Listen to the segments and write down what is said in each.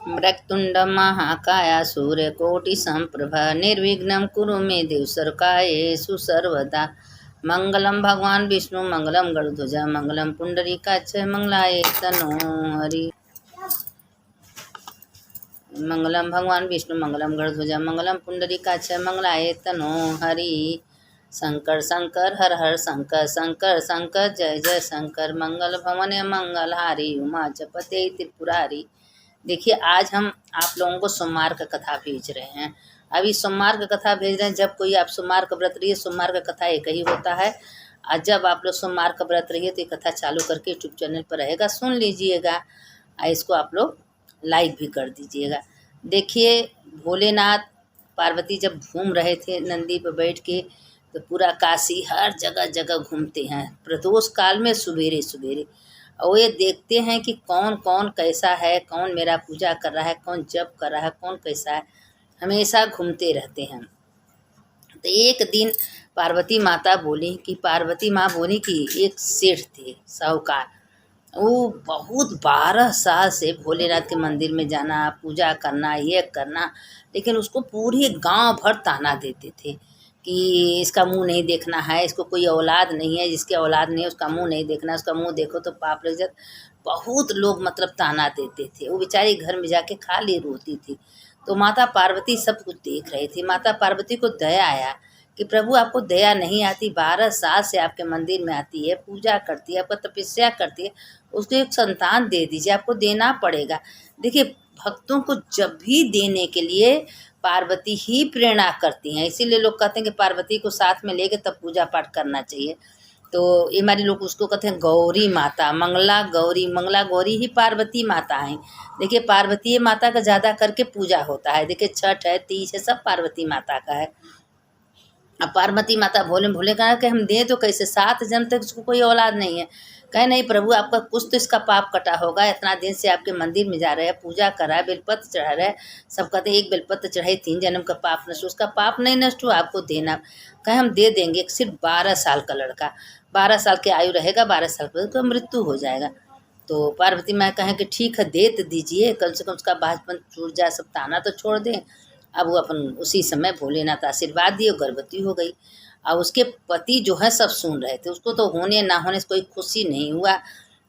मृत्युंड महाकाय सूर्यकोटि संप्रभा निर्विघ्नं कुरु मे देव सर्वकार्येषु सर्वदा। मंगलम भगवान विष्णु मंगलम गरुध्वज मंगलम पुंडरीकाक्ष मंगलाय तनो हरि। मंगलम भगवान विष्णु मंगलम गरुध्वज मंगलम पुंडरीकाक्ष मंगलाय तनो हरि। शंकर शंकर हर हर शंकर शंकर शंकर जय जय शंकर। मंगल भवन मंगलहारी उमा चपते त्रिपुरारी। देखिए आज हम आप लोगों को सोमवार का कथा भेज रहे हैं। अभी सोमवार का कथा भेज रहे हैं। जब कोई आप सोमवार का व्रत रहिए, सोमवार का कथा एक ही होता है। और जब आप लोग सोमवार का व्रत रहिए तो ये कथा चालू करके यूट्यूब चैनल पर रहेगा, सुन लीजिएगा और इसको आप लोग लाइक भी कर दीजिएगा। देखिए भोलेनाथ पार्वती जब घूम रहे थे नंदी पर बैठ के, तो पूरा काशी हर जगह जगह घूमते हैं प्रदोष काल में सवेरे सवेरे। और ये देखते हैं कि कौन कौन कैसा है, कौन मेरा पूजा कर रहा है, कौन जप कर रहा है, कौन कैसा है, हमेशा घूमते रहते हैं। तो एक दिन पार्वती माता बोली कि एक सेठ थे साहूकार, वो बहुत 12 साल से भोलेनाथ के मंदिर में जाना, पूजा करना, ये करना, लेकिन उसको पूरी गांव भर ताना देते थे कि इसका मुंह नहीं देखना है, इसको कोई औलाद नहीं है, जिसकी औलाद नहीं है उसका मुंह नहीं देखना है, उसका मुंह देखो तो पाप लग जाता। बहुत लोग मतलब ताना देते थे। वो बेचारी घर में जाके खाली रोती थी। तो माता पार्वती सब कुछ देख रही थी। माता पार्वती को दया आया कि प्रभु आपको दया नहीं आती, 12 साल से आपके मंदिर में आती है, पूजा करती है, आपका तपस्या करती है, उसको एक संतान दे दीजिए, आपको देना पड़ेगा। देखिए भक्तों को जब भी देने के लिए पार्वती ही प्रेरणा करती हैं, इसीलिए लोग कहते हैं कि पार्वती को साथ में लेके तब पूजा पाठ करना चाहिए। तो ये हमारे लोग उसको कहते हैं गौरी माता, मंगला गौरी ही पार्वती माता हैं। देखिए पार्वती माता का ज़्यादा करके पूजा होता है। देखिए छठ है, तीज है, सब पार्वती माता का है। अब पार्वती माता भोले कहा कि हम दें तो कैसे, 7 जन्म तक इसको कोई औलाद नहीं है। कहे नहीं प्रभु आपका कुछ तो इसका पाप कटा होगा, इतना दिन से आपके मंदिर में जा रहे हैं, पूजा करा है, बेलपत्र चढ़ा रहे हैं, सब कहते हैं एक बेलपत्र चढ़ाई 3 जन्म का पाप नष्ट, उसका पाप नहीं नष्ट हुआ, आपको देना। कहे हम दे देंगे। सिर्फ 12 साल का लड़का, 12 साल की आयु रहेगा, 12 साल पर उसका मृत्यु हो जाएगा। तो पार्वती माँ कहें कि ठीक है दे तो दीजिए, कम से कम उसका बाजपन छूट जाए, सब ताना तो छोड़ दें। अब वो अपन उसी समय भोलेनाथ आशीर्वाद दिए, गर्भवती हो गई। और उसके पति जो है सब सुन रहे थे, उसको तो होने ना होने से कोई खुशी नहीं हुआ।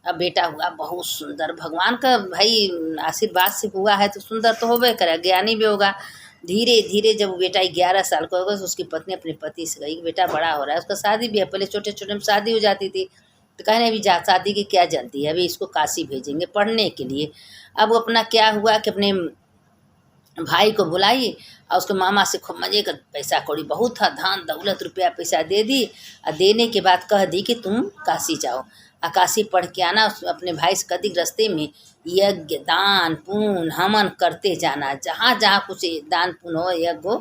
अब बेटा हुआ बहुत सुंदर, भगवान का भाई आशीर्वाद से हुआ है तो सुंदर तो होबे करे, ज्ञानी भी होगा। धीरे धीरे जब वो बेटा 11 साल का होगा तो उसकी पत्नी अपने पति से गई, बेटा बड़ा हो रहा है, उसका शादी भी है। पहले छोटे छोटे में शादी हो जाती थी, तो कहने अभी जा शादी की क्या जल्दी है, अभी इसको काशी भेजेंगे पढ़ने के लिए। अब वो अपना क्या हुआ कि अपने भाई को बुलाई और उसके मामा से खूब मजे का पैसा कौड़ी बहुत था, धान दौलत रुपया पैसा दे दी। और देने के बाद कह दी कि तुम काशी जाओ और काशी पढ़ के आना। अपने भाई से कदी रास्ते में यज्ञ दान पुण्य हवन करते जाना, जहाँ जहाँ कुछ दान पुण्य हो यज्ञ हो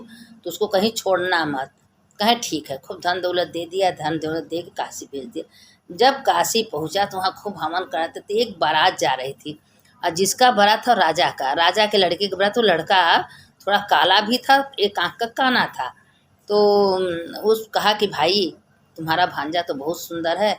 तो उसको कहीं छोड़ना मत। कहे ठीक है, खूब धन दौलत दे दिया, धन दौलत दे के काशी भेज दिया। जब काशी पहुँचा तो वहाँ खूब हवन कराते थे। एक बारात जा रही थी और जिसका बारात था राजा का, राजा के लड़के का बारात। तो लड़का थोड़ा काला भी था, एक आँख का काना था। तो उस कहा कि भाई तुम्हारा भांजा तो बहुत सुंदर है,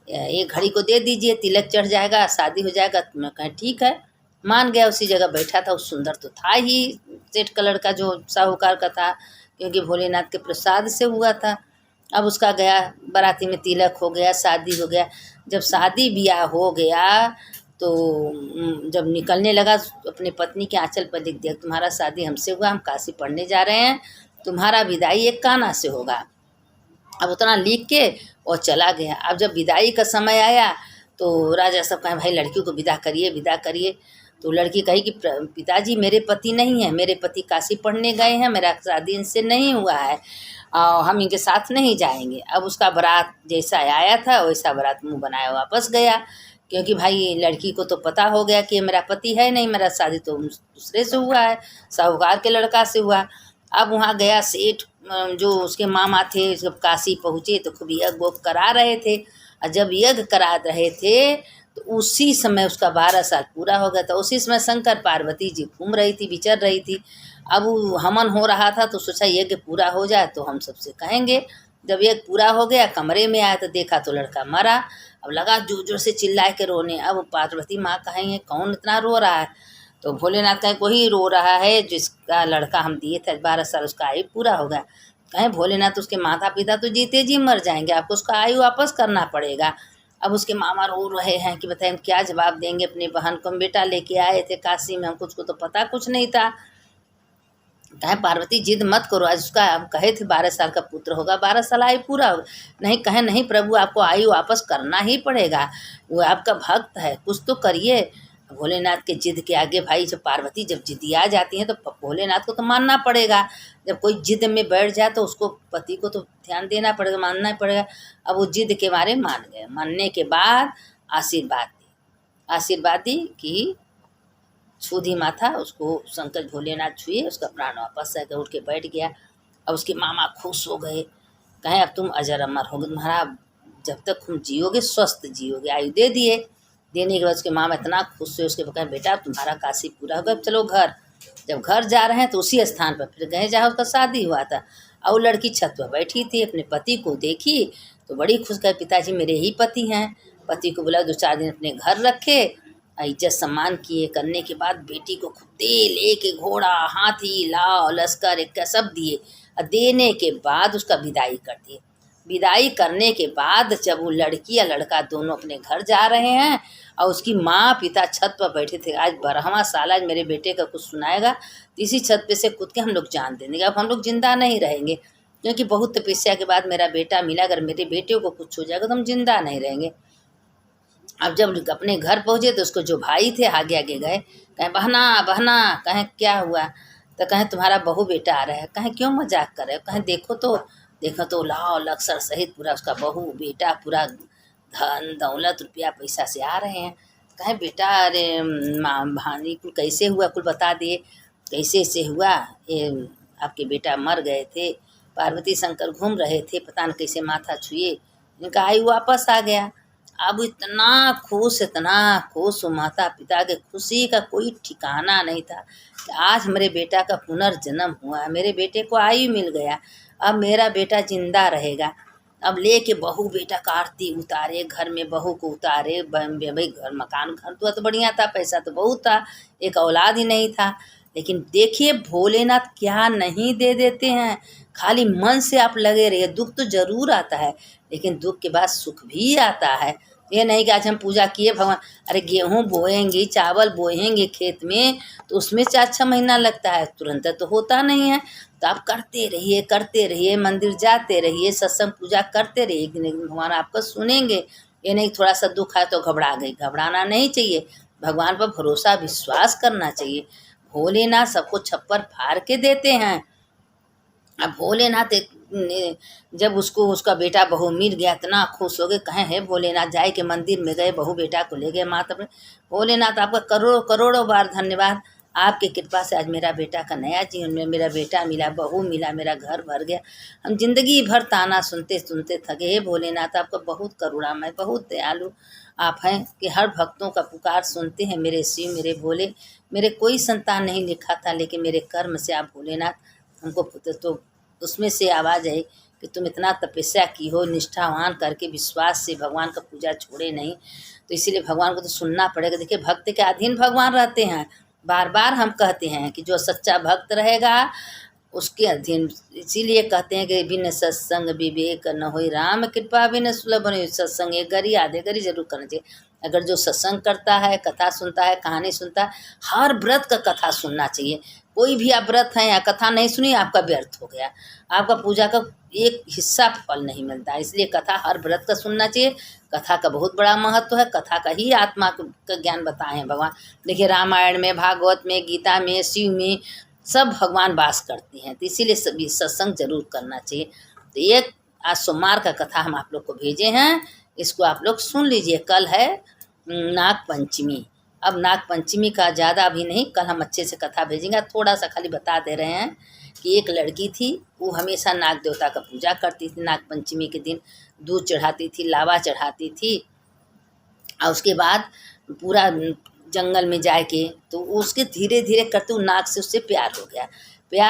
एक घड़ी को दे दीजिए, तिलक चढ़ जाएगा, शादी हो जाएगा। तो मैं कहें ठीक है, मान गया। उसी जगह बैठा था। उस सुंदर तो था ही सेठ का लड़का जो साहूकार का था, क्योंकि भोलेनाथ के प्रसाद से हुआ था। अब उसका गया बाराती में, तिलक हो गया, शादी हो गया। जब शादी ब्याह हो गया तो जब निकलने लगा अपने पत्नी के आंचल पर लिख दिया, तुम्हारा शादी हमसे हुआ, हम काशी पढ़ने जा रहे हैं, तुम्हारा विदाई एक काना से होगा। अब उतना लिख के और चला गया। अब जब विदाई का समय आया तो राजा सब कहें भाई लड़कियों को विदा करिए विदा करिए। तो लड़की कही कि पिताजी मेरे पति नहीं है, मेरे पति काशी पढ़ने गए हैं, मेरा शादी इनसे नहीं हुआ है, हम इनके साथ नहीं जाएंगे। अब उसका बारात जैसा आया था वैसा बारात मुँह बनाया वापस गया, क्योंकि भाई लड़की को तो पता हो गया कि मेरा पति है नहीं, मेरा शादी तो दूसरे से हुआ है, साहूकार के लड़का से हुआ। अब वहाँ गया सेठ जो उसके मामा थे, जब काशी पहुँचे तो खूब यज्ञ करा रहे थे। और जब यज्ञ करा रहे थे तो उसी समय उसका 12 साल पूरा हो गया था। उसी समय शंकर पार्वती जी घूम रही थी, विचर रही थी। अब वो हवन हो रहा था तो सोचा यज्ञ पूरा हो जाए तो हम सबसे कहेंगे। जब यज्ञ पूरा हो गया, कमरे में आया तो देखा तो लड़का मरा। अब लगा जोर जोर से चिल्लाए के रोने। अब पार्वती माँ कहेंगे कौन इतना रो रहा है, तो भोलेनाथ कहें कोई रो रहा है जिसका लड़का हम दिए थे 12 साल, उसका आयु पूरा हो गया। कहें भोलेनाथ उसके माता पिता तो जीते जी मर जाएंगे, आपको उसका आयु वापस करना पड़ेगा। अब उसके मामा रो रहे हैं कि बताएं हम क्या जवाब देंगे अपनी बहन को, हम बेटा लेके आए थे काशी में, हमको उसको तो पता कुछ नहीं था। कहें पार्वती जिद मत करो, आज उसका हम कहे थे 12 साल का पुत्र होगा, 12 साल आयु पूरा होगा। नहीं, कहें नहीं प्रभु आपको आयु वापस करना ही पड़ेगा, वो आपका भक्त है, कुछ तो करिए। भोलेनाथ के जिद के आगे भाई जब पार्वती जब जिदिया जाती हैं तो भोलेनाथ को तो मानना पड़ेगा। जब कोई जिद में बैठ जाए तो उसको पति को तो ध्यान देना पड़ेगा, मानना ही पड़ेगा। अब वो जिद के मारे मान गए। मानने के बाद आशीर्वाद दी कि छूधी माथा, उसको शंकर भोलेनाथ छुए, उसका प्राण वापस आ गया, उठ के बैठ गया। अब उसके मामा खुश हो गए, कहें अब तुम अजर अमर होगे, तुम्हारा जब तक तुम जियोगे स्वस्थ जियोगे, आयु दे दिए। देने के बाद उसके मामा इतना खुश हुए, उसके कहें बेटा तुम्हारा काशी पूरा हो गया, चलो घर। जब घर जा रहे हैं तो उसी स्थान पर फिर गए जहाँ उसका शादी हुआ था। और वो लड़की छत पर बैठी थी, अपने पति को देखी तो बड़ी खुश, कहे पिताजी मेरे ही पति हैं। पति को बोला 2-4 दिन अपने घर रखे, इज्जत सम्मान किए। करने के बाद बेटी को खुद दे लेके घोड़ा हाथी लाव लश्कर एक सब दिए, और देने के बाद उसका विदाई कर दिए। विदाई करने के बाद जब वो लड़की या लड़का दोनों अपने घर जा रहे हैं और उसकी माँ पिता छत पर बैठे थे, आज 12वां साल, आज मेरे बेटे का कुछ सुनाएगा, तो इसी छत पे से कूद के हम लोग जान देंगे, अब हम लोग जिंदा नहीं रहेंगे, क्योंकि बहुत तपस्या के बाद मेरा बेटा मिला, अगर मेरे बेटे को कुछ हो जाएगा तो हम जिंदा नहीं रहेंगे। अब जब अपने घर पहुँचे तो उसको जो भाई थे आगे आगे गए, कहें बहना बहना, कहें क्या हुआ, तो कहें तुम्हारा बहू बेटा आ रहा है। कहें क्यों मजाक कर रहे हो, कहें देखो तो लाव लक्सर सहित पूरा उसका बहू बेटा पूरा धन दौलत रुपया पैसा से आ रहे हैं। कहें बेटा अरे माँ भानी कुल कैसे हुआ, कुल बता दिए कैसे से हुआ। ये आपके बेटा मर गए थे, पार्वती शंकर घूम रहे थे, पता न कैसे माथा छुए, इनका आयु वापस आ गया। अब इतना खुश माता पिता के खुशी का कोई ठिकाना नहीं था कि आज मेरे बेटा का पुनर्जन्म हुआ, मेरे बेटे को आयु मिल गया, अब मेरा बेटा जिंदा रहेगा। अब लेके बहू बेटा का आरती उतारे, घर में बहू को उतारे, भाई घर मकान घर तो बढ़िया था, पैसा तो बहुत था, एक औलाद ही नहीं था। लेकिन देखिए भोलेनाथ क्या नहीं दे देते हैं, खाली मन से आप लगे रहिए। दुख तो जरूर आता है, लेकिन दुख के बाद सुख भी आता है। ये नहीं कि आज हम पूजा किए भगवान, अरे गेहूँ बोएंगे चावल बोएंगे खेत में तो उसमें 4-6 महीना लगता है, तुरंत तो होता नहीं है। तो आप करते रहिए, मंदिर जाते रहिए, सत्संग पूजा करते रहिए, एक दिन भगवान आपका सुनेंगे। ये नहीं थोड़ा सा दुख है तो घबरा गई, घबराना नहीं चाहिए, भगवान पर भरोसा विश्वास करना चाहिए। भोलेनाथ सबको छप्पर फाड़ के देते हैं। अब भोलेनाथ जब उसको उसका बेटा बहू मिल गया, इतना खुश हो गए, कहें है भोलेनाथ, जाए के मंदिर में गए, बहू बेटा को ले गए माता पर। भोलेनाथ आपका करोड़ों करोड़ों बार धन्यवाद, आपकी कृपा से आज मेरा बेटा का नया जीवन में मेरा बेटा मिला, बहू मिला, मेरा घर भर गया। हम जिंदगी भर ताना सुनते सुनते थके। हे भोलेनाथ आपका बहुत करुणामय, बहुत दयालु आप हैं कि हर भक्तों का पुकार सुनते हैं। मेरे शिव मेरे भोले, मेरे कोई संतान नहीं लिखा था, लेकिन मेरे कर्म से आप भोलेनाथ हमको तो उसमें से आवाज़ आई कि तुम इतना तपस्या की हो, निष्ठावान करके विश्वास से भगवान का पूजा छोड़े नहीं, तो इसीलिए भगवान को तो सुनना पड़ेगा। देखिए भक्त के अधीन भगवान रहते हैं, बार बार हम कहते हैं कि जो सच्चा भक्त रहेगा उसके अधीन। इसीलिए कहते हैं कि बिन सत्संग विवेक न होई राम कृपा, बिन सुलभ न होई सत्संग, एक गरी आधे गरी जरूर करना चाहिए। अगर जो सत्संग करता है, कथा सुनता है, कहानी सुनता है, हर व्रत का कथा सुनना चाहिए। कोई भी आप व्रत है या कथा नहीं सुनी, आपका व्यर्थ हो गया, आपका पूजा का एक हिस्सा फल नहीं मिलता। इसलिए कथा हर व्रत का सुनना चाहिए। कथा का बहुत बड़ा महत्व है, कथा का ही आत्मा का ज्ञान बताए हैं भगवान। देखिए रामायण में, भागवत में, गीता में, शिव में सब भगवान वास करते हैं, तो इसीलिए सभी सत्संग जरूर करना चाहिए। तो एक आज सोमवार का कथा हम आप लोग को भेजे हैं, इसको आप लोग सुन लीजिए। कल है नाग पंचमी। अब नाग पंचमी का ज़्यादा अभी नहीं, कल हम अच्छे से कथा भेजेंगे। थोड़ा सा खाली बता दे रहे हैं कि एक लड़की थी, वो हमेशा नाग देवता का पूजा करती थी। नाग पंचमी के दिन दूध चढ़ाती थी, लावा चढ़ाती थी, और उसके बाद पूरा जंगल में जाके तो उसके धीरे धीरे करते नाग से उससे प्यार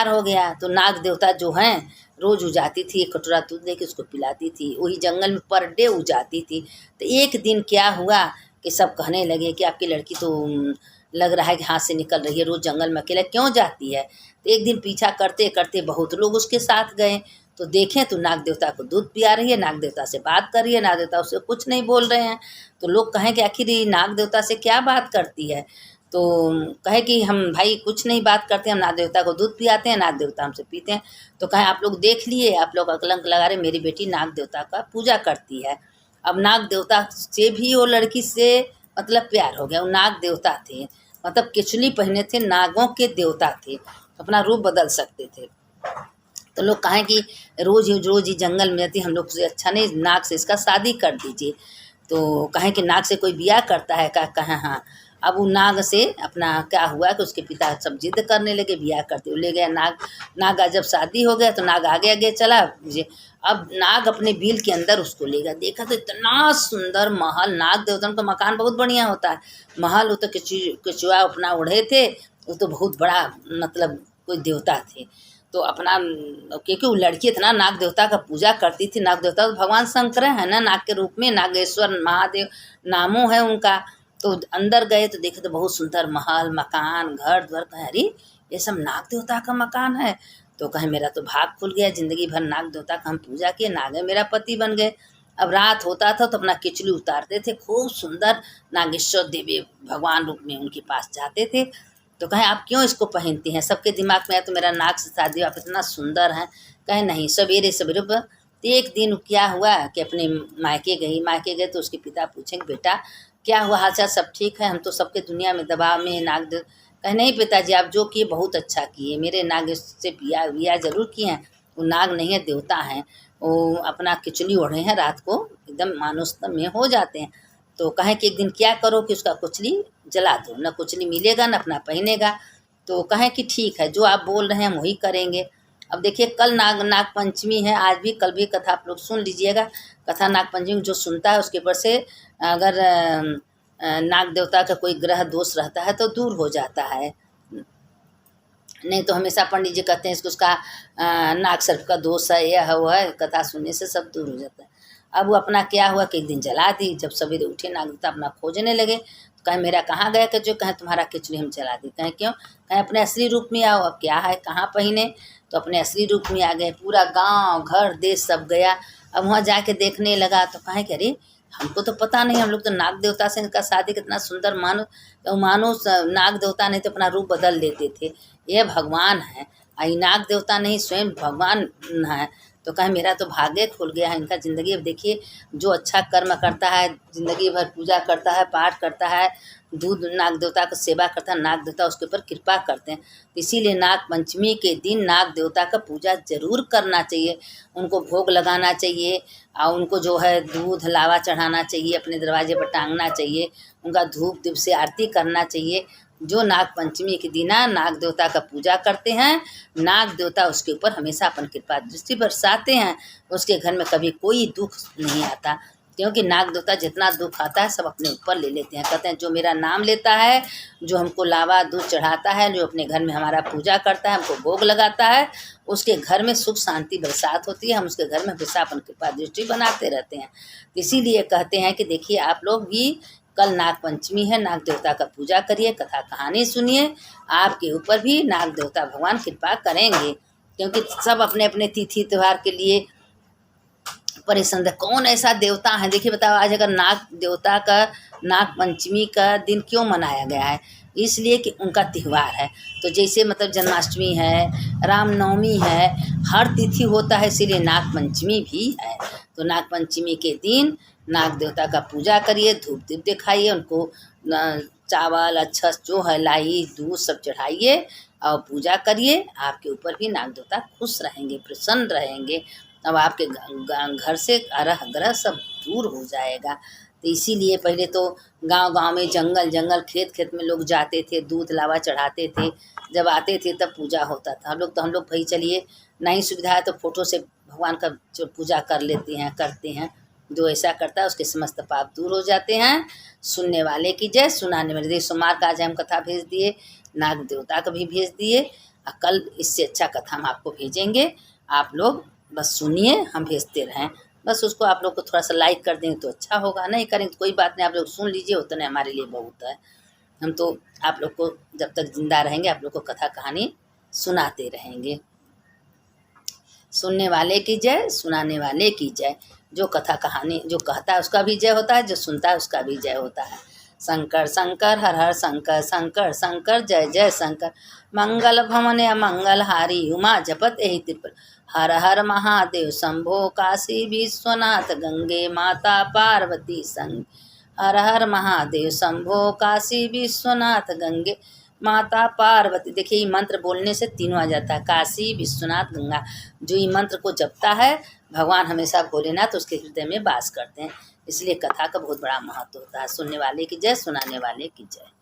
हो गया। तो नाग देवता जो हैं रोज़ उजाती थी, एक कटोरा दूध लेके उसको पिलाती थी, वही जंगल में पर डे उजाती थी। तो एक दिन क्या हुआ कि सब कहने लगे कि आपकी लड़की तो लग रहा है कि हाथ से निकल रही है, रोज़ जंगल में अकेला क्यों जाती है। तो एक दिन पीछा करते करते बहुत लोग उसके साथ गए, तो देखें तो नाग देवता को दूध पिया रही है, नाग देवता से बात कर रही है, नाग देवता उससे कुछ नहीं बोल रहे हैं। तो लोग कहें कि आखिर ये नाग देवता से क्या बात करती है। तो कहे कि हम भाई कुछ नहीं बात करते, हम नाग देवता को दूध पियाते हैं, नाग देवता हमसे पीते हैं। तो कहें आप लोग देख लिए, आप लोग कलंक लगा रहे, मेरी बेटी नाग देवता का पूजा करती है। अब नाग देवता से भी वो लड़की से मतलब प्यार हो गया। वो नाग देवता थे, मतलब केचुली पहने थे, नागों के देवता थे, अपना रूप बदल सकते थे। तो लोग कहें कि रोज़ ही जंगल में रहती, हम लोग से अच्छा नहीं, नाग से इसका शादी कर दीजिए। तो कहें कि नाग से कोई ब्याह करता है क्या, कहें हाँ। अब वो नाग से अपना क्या हुआ कि उसके पिता सब जिद करने लगे, ब्याह करते हुए ले गया नाग। नाग का जब शादी हो गया तो नाग आगे आगे चला। अब नाग अपने बिल के अंदर उसको ले गया, देखा तो इतना सुंदर महल, नाग देवता का मकान बहुत बढ़िया होता है। महल वो तो केचुआ अपना ओढ़े थे, वो तो बहुत बड़ा मतलब कोई देवता थे। तो अपना क्योंकि वो लड़की इतना नाग देवता का पूजा करती थी, नाग देवता तो भगवान शंकर है ना, नाग के रूप में, नागेश्वर महादेव नामों है उनका। तो अंदर गए तो देखे तो बहुत सुंदर महल मकान घर द्वार, कहे अरे ये सब नाग देवता का मकान है। तो कहे मेरा तो भाग खुल गया, जिंदगी भर नाग देवता का हम पूजा किए, नाग मेरा पति बन गए। अब रात होता था तो अपना किचली उतारते थे, खूब सुंदर नागेश्वर देवी भगवान रूप में उनके पास जाते थे। तो कहें आप क्यों इसको पहनती हैं, सबके दिमाग में है तो मेरा नाग से शादी, आप इतना सुंदर हैं। कहें नहीं, सवेरे सवेरे पर। तो एक दिन क्या हुआ कि अपने मायके गए तो उसके पिता पूछेंगे बेटा क्या हुआ, हाल चाल सब ठीक है, हम तो सबके दुनिया में दबाव में नाग दे। कहे नहीं पिताजी आप जो किए बहुत अच्छा किए, मेरे नाग से बिया जरूर किए हैं, वो नाग नहीं है देवता हैं, वो अपना किचली ओढ़े हैं, रात को एकदम मानुष में हो जाते हैं। तो कहें कि एक दिन क्या करो कि उसका कुचली जला दो, ना कुचली मिलेगा ना अपना पहनेगा। तो कहें कि ठीक है, जो आप बोल रहे हैं हम वही करेंगे। अब देखिए कल नाग पंचमी है, आज भी कल भी कथा आप लोग सुन लीजिएगा। कथा नाग पंचमी जो सुनता है उसके ऊपर से अगर नाग देवता का कोई ग्रह दोष रहता है तो दूर हो जाता है। नहीं तो हमेशा पंडित जी कहते हैं इसको उसका नाग सर्प का दोष है, यह है वो है, कथा सुनने से सब दूर हो जाता है। अब वो अपना क्या हुआ कि एक दिन जला दी, जब सवेरे उठे नाग देवता अपना खोजने लगे। तो कहें मेरा कहाँ गया कि जो कहें तुम्हारा खिचड़ी हम जला दी। कहें क्यों, कहें अपने असली रूप में आओ, अब क्या है कहाँ पहने। तो अपने असली रूप में आ गए, पूरा गांव घर देश सब गया। अब वहाँ जाके देखने लगा तो कहें कि अरे हमको तो पता नहीं, हम लोग तो नाग देवता से इनका शादी कितना सुंदर मानो, तो मानो नाग देवता नहीं तो अपना रूप बदल लेते थे, ये भगवान है, आई नाग देवता नहीं स्वयं भगवान है। तो कहे मेरा तो भाग्य खुल गया है इनका ज़िंदगी। अब देखिए जो अच्छा कर्म करता है, ज़िंदगी भर पूजा करता है, पाठ करता है, दूध नाग देवता का सेवा करता है, नाग देवता उसके ऊपर कृपा करते हैं। तो इसीलिए नाग पंचमी के दिन नाग देवता का पूजा ज़रूर करना चाहिए, उनको भोग लगाना चाहिए और उनको जो है दूध लावा चढ़ाना चाहिए, अपने दरवाजे पर टांगना चाहिए, उनका धूप दीप से आरती करना चाहिए। जो नाग पंचमी के दिन नाग देवता का पूजा करते हैं, नाग देवता उसके ऊपर हमेशा अपन कृपा दृष्टि बरसाते हैं, उसके घर में कभी कोई दुख नहीं आता। क्योंकि नाग देवता जितना दुख आता है सब अपने ऊपर ले लेते हैं। कहते हैं जो मेरा नाम लेता है, जो हमको लावा दूध चढ़ाता है, जो अपने घर में हमारा पूजा करता है, हमको भोग लगाता है, उसके घर में सुख शांति बरसात होती है, हम उसके घर में हमेशा अपन कृपा दृष्टि बनाते रहते हैं। इसीलिए कहते हैं कि देखिए आप लोग भी कल नाग पंचमी है, नाग देवता का पूजा करिए, कथा कहानी सुनिए, आपके ऊपर भी नाग देवता भगवान कृपा करेंगे। क्योंकि सब अपने अपने तिथि त्यौहार के लिए परेशान है, कौन ऐसा देवता है। देखिए बताओ आज अगर नाग देवता का नाग पंचमी का दिन क्यों मनाया गया है, इसलिए कि उनका त्यौहार है। तो जैसे मतलब जन्माष्टमी है, रामनवमी है, हर तिथि होता है, इसीलिए नाग पंचमी भी है। तो नाग पंचमी के दिन नाग देवता का पूजा करिए, धूप दीप दिखाइए, उनको चावल अच्छा जो है लाई दूध सब चढ़ाइए और पूजा करिए। आपके ऊपर भी नाग देवता खुश रहेंगे, प्रसन्न रहेंगे। अब आपके घर से अरह ग्रह सब दूर हो जाएगा। तो इसीलिए पहले तो गांव-गांव में जंगल खेत में लोग जाते थे, दूध लावा चढ़ाते थे, जब आते थे तब पूजा होता था। हम लोग भाई चलिए नहीं सुविधा है तो फोटो से भगवान का जो पूजा कर लेते हैं, करते हैं। जो ऐसा करता है उसके समस्त पाप दूर हो जाते हैं। सुनने वाले की जय, सुनाने वाले। सोमवार का आज हम कथा भेज दिए, नाग देवता का भी भेज दिए, और कल इससे अच्छा कथा हम आपको भेजेंगे। आप लोग बस सुनिए, हम भेजते रहें। बस उसको आप लोग को थोड़ा सा लाइक कर दें तो अच्छा होगा, नहीं करें तो कोई बात नहीं, आप लोग सुन लीजिए, उतना हमारे लिए बहुत है। हम तो आप लोग को जब तक जिंदा रहेंगे आप लोग को कथा कहानी सुनाते रहेंगे। सुनने वाले की जय, सुनाने वाले की जय। जो कथा कहानी जो कहता है उसका भी जय होता है, जो सुनता है उसका भी जय होता है। शंकर शंकर हर हर शंकर, शंकर शंकर जय जय शंकर। मंगल भवन मंगल हारी, उमा जपत एहि त्रिपुर। हर हर महादेव शंभो, काशी विश्वनाथ गंगे, माता पार्वती संग। हर हर महादेव शंभो, काशी विश्वनाथ गंगे, माता पार्वती। देखिए ये मंत्र बोलने से तीनों आ जाता है, काशी विश्वनाथ गंगा। जो ये मंत्र को जपता है भगवान हमेशा भोलेनाथ उसके हृदय में वास करते हैं। इसलिए कथा का बहुत बड़ा महत्व होता है। सुनने वाले की जय, सुनाने वाले की जय।